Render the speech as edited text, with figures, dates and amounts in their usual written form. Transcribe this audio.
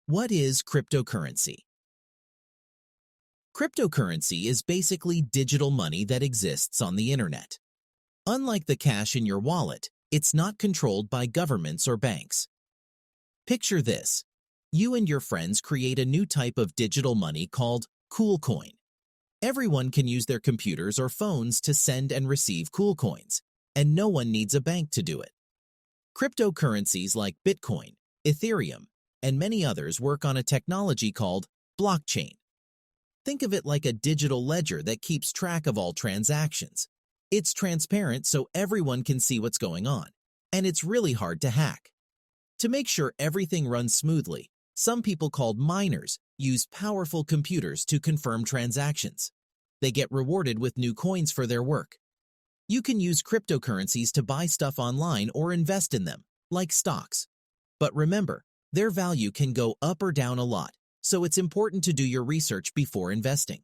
What is cryptocurrency? Cryptocurrency is basically digital money that exists on the internet. Unlike the cash in your wallet, it's not controlled by governments or banks. Picture this. You and your friends create a new type of digital money called KoolCoin. Everyone can use their computers or phones to send and receive KoolCoins, and no one needs a bank to do it. Cryptocurrencies like Bitcoin, Ethereum, and many others work on a technology called blockchain. Think of it like a digital ledger that keeps track of all transactions. It's transparent so everyone can see what's going on, and it's really hard to hack. To make sure everything runs smoothly, some people called miners use powerful computers to confirm transactions. They get rewarded with new coins for their work. You can use cryptocurrencies to buy stuff online or invest in them, like stocks. But remember, their value can go up or down a lot, so it's important to do your research before investing.